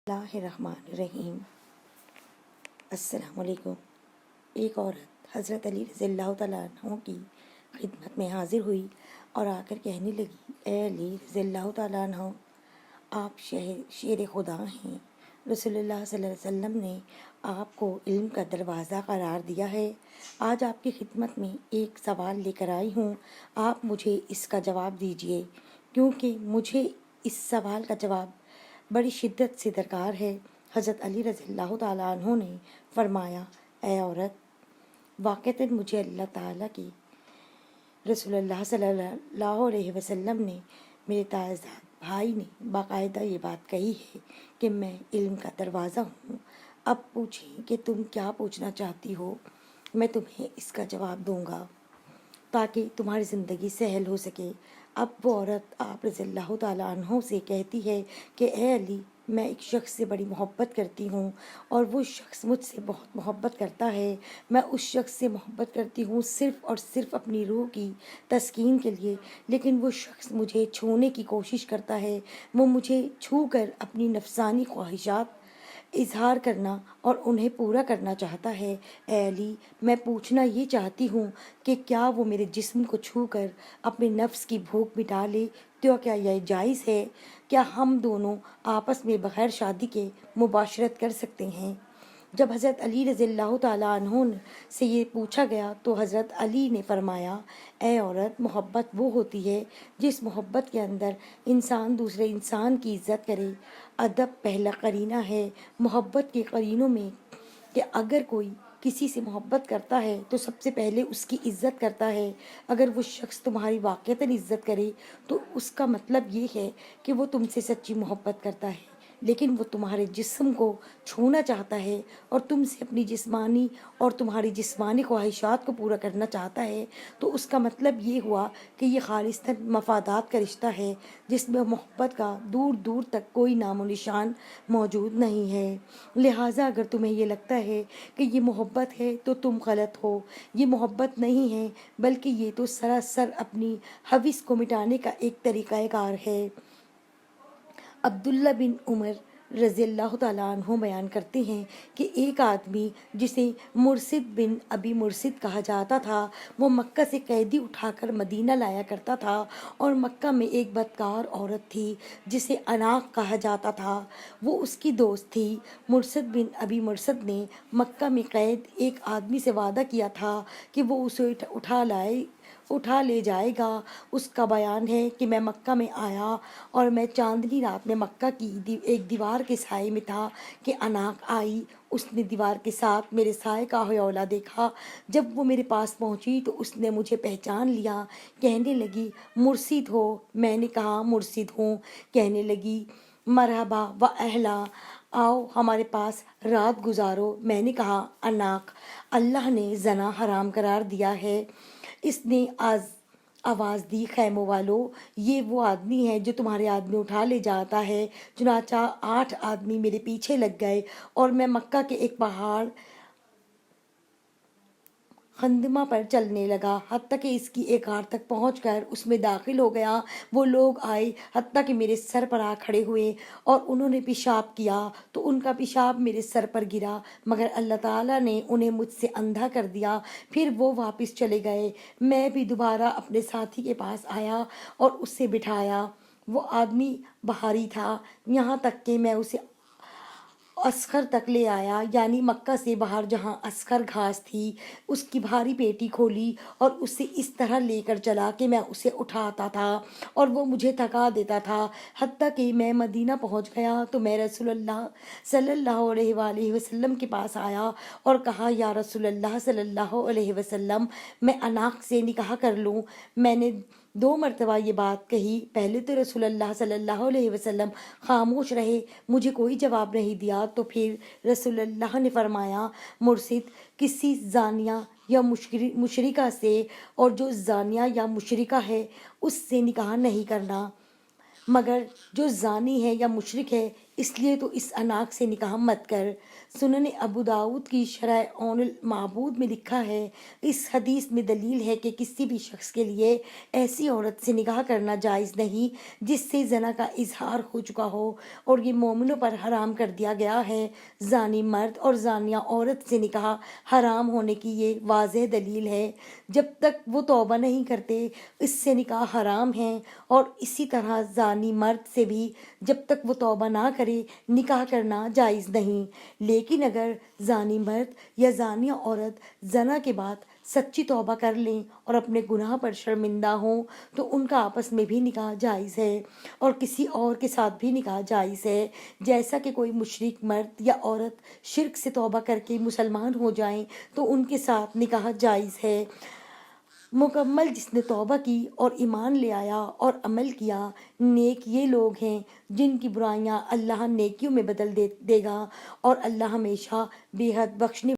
اللہ الرحمن الرحیم۔ السلام علیکم۔ ایک عورت حضرت علی رضی اللہ تعالیٰ عنہ کی خدمت میں حاضر ہوئی اور آ کر کہنے لگی، اے علی رضی اللہ تعالیٰ عنہ، آپ شیر خدا ہیں۔ رسول اللہ صلی اللہ علیہ وسلم نے آپ کو علم کا دروازہ قرار دیا ہے۔ آج آپ کی خدمت میں ایک سوال لے کر آئی ہوں، آپ مجھے اس کا جواب دیجیے، کیونکہ مجھے اس سوال کا جواب بڑی شدت سے درکار ہے۔ حضرت علی رضی اللہ تعالیٰ عنہ نے فرمایا، اے عورت، واقعتاً مجھے اللہ تعالیٰ کی رسول اللہ صلی اللہ علیہ وسلم نے، میرے تاعزاد بھائی نے باقاعدہ یہ بات کہی ہے کہ میں علم کا دروازہ ہوں۔ اب پوچھیں کہ تم کیا پوچھنا چاہتی ہو، میں تمہیں اس کا جواب دوں گا تاکہ تمہاری زندگی سہل ہو سکے۔ اب وہ عورت آپ رضی اللہ تعالیٰ عنہ سے کہتی ہے کہ اے علی، میں ایک شخص سے بڑی محبت کرتی ہوں اور وہ شخص مجھ سے بہت محبت کرتا ہے۔ میں اس شخص سے محبت کرتی ہوں صرف اور صرف اپنی روح کی تسکین کے لیے، لیکن وہ شخص مجھے چھونے کی کوشش کرتا ہے، وہ مجھے چھو کر اپنی نفسانی خواہشات اظہار کرنا اور انہیں پورا کرنا چاہتا ہے۔ اے علی، میں پوچھنا یہ چاہتی ہوں کہ کیا وہ میرے جسم کو چھو کر اپنے نفس کی بھوک مٹا لے تو کیا یہ جائز ہے؟ کیا ہم دونوں آپس میں بغیر شادی کے مباشرت کر سکتے ہیں؟ جب حضرت علی رضی اللہ تعالیٰ عنہ سے یہ پوچھا گیا تو حضرت علی نے فرمایا، اے عورت، محبت وہ ہوتی ہے جس محبت کے اندر انسان دوسرے انسان کی عزت کرے۔ ادب پہلا قرینہ ہے محبت کے قرینوں میں، کہ اگر کوئی کسی سے محبت کرتا ہے تو سب سے پہلے اس کی عزت کرتا ہے۔ اگر وہ شخص تمہاری واقعتاً عزت کرے تو اس کا مطلب یہ ہے کہ وہ تم سے سچی محبت کرتا ہے، لیکن وہ تمہارے جسم کو چھونا چاہتا ہے اور تم سے اپنی جسمانی اور تمہاری جسمانی خواہشات کو پورا کرنا چاہتا ہے، تو اس کا مطلب یہ ہوا کہ یہ خالصتاً مفادات کا رشتہ ہے جس میں محبت کا دور دور تک کوئی نام و نشان موجود نہیں ہے۔ لہٰذا اگر تمہیں یہ لگتا ہے کہ یہ محبت ہے تو تم غلط ہو۔ یہ محبت نہیں ہے، بلکہ یہ تو سراسر اپنی ہوس کو مٹانے کا ایک طریقہ کار ہے۔ عبداللہ بن عمر رضی اللہ تعالیٰ عنہ بیان کرتے ہیں کہ ایک آدمی جسے مرثد بن ابی مرثد کہا جاتا تھا، وہ مکہ سے قیدی اٹھا کر مدینہ لایا کرتا تھا، اور مکہ میں ایک بدکار عورت تھی جسے عناق کہا جاتا تھا، وہ اس کی دوست تھی۔ مرثد بن ابی مرثد نے مکہ میں قید ایک آدمی سے وعدہ کیا تھا کہ وہ اسے اٹھا لے جائے گا۔ اس کا بیان ہے کہ میں مکہ میں آیا اور میں چاندنی رات میں مکہ کی ایک دیوار کے سائے میں تھا کہ عناق آئی۔ اس نے دیوار کے ساتھ میرے سائے کا ہیولہ دیکھا۔ جب وہ میرے پاس پہنچی تو اس نے مجھے پہچان لیا، کہنے لگی، مرثد ہو؟ میں نے کہا، مرثد ہوں۔ کہنے لگی، مرحبا و اہلا، آؤ ہمارے پاس رات گزارو۔ میں نے کہا، عناق، اللہ نے زنا حرام قرار دیا ہے۔ اس نے آواز دی، خیموں والو، یہ وہ آدمی ہے جو تمہارے آدمی اٹھا لے جاتا ہے۔ چنانچہ 8 آدمی میرے پیچھے لگ گئے اور میں مکہ کے ایک پہاڑ خندمہ پر چلنے لگا، حتیٰ کہ اس کی ایک غار تک پہنچ کر اس میں داخل ہو گیا۔ وہ لوگ آئے حتیٰ کہ میرے سر پر آ کھڑے ہوئے اور انہوں نے پیشاب کیا تو ان کا پیشاب میرے سر پر گرا، مگر اللہ تعالیٰ نے انہیں مجھ سے اندھا کر دیا۔ پھر وہ واپس چلے گئے۔ میں بھی دوبارہ اپنے ساتھی کے پاس آیا اور اسے بٹھایا۔ وہ آدمی بھاری تھا، یہاں تک کہ میں اسے اسخر تک لے آیا، یعنی مکہ سے باہر جہاں اسخر گھاس تھی۔ اس کی بھاری پیٹی کھولی اور اسے اس طرح لے کر چلا کہ میں اسے اٹھاتا تھا اور وہ مجھے تھکا دیتا تھا، حتیٰ کہ میں مدینہ پہنچ گیا تو میں رسول اللہ صلی اللہ علیہ وآلہ وسلم کے پاس آیا اور کہا، یا رسول اللہ صلی اللہ علیہ وسلم، میں عناق سے نکاح کر لوں۔ میں نے 2 مرتبہ یہ بات کہی۔ پہلے تو رسول اللہ صلی اللہ علیہ وسلم خاموش رہے، مجھے کوئی جواب نہیں دیا۔ تو پھر رسول اللہ نے فرمایا، مرثد، کسی زانیہ یا مشرکہ سے، اور جو زانیہ یا مشرکہ ہے اس سے نکاح نہیں کرنا، مگر جو زانی ہے یا مشرک ہے اس لیے تو اس اناق سے نکاح مت کر۔ سنن ابو داؤد کی شرح عون المعبود میں لکھا ہے، اس حدیث میں دلیل ہے کہ کسی بھی شخص کے لیے ایسی عورت سے نکاح کرنا جائز نہیں جس سے زنا کا اظہار ہو چکا ہو، اور یہ مومنوں پر حرام کر دیا گیا ہے۔ زانی مرد اور زانیہ عورت سے نکاح حرام ہونے کی یہ واضح دلیل ہے۔ جب تک وہ توبہ نہیں کرتے اس سے نکاح حرام ہے، اور اسی طرح زانی مرد سے بھی جب تک وہ توبہ نہ کرے نکاح کرنا جائز نہیں۔ لیکن اگر زانی مرد یا زانیہ عورت زنا کے بعد سچی توبہ کر لیں اور اپنے گناہ پر شرمندہ ہوں تو ان کا آپس میں بھی نکاح جائز ہے، اور کسی اور کے ساتھ بھی نکاح جائز ہے۔ جیسا کہ کوئی مشرک مرد یا عورت شرک سے توبہ کر کے مسلمان ہو جائیں تو ان کے ساتھ نکاح جائز ہے۔ مکمل جس نے توبہ کی اور ایمان لے آیا اور عمل کیا، نیک یہ لوگ ہیں جن کی برائیاں اللہ نیکیوں میں بدل دے گا، اور اللہ ہمیشہ بے حد بخشنے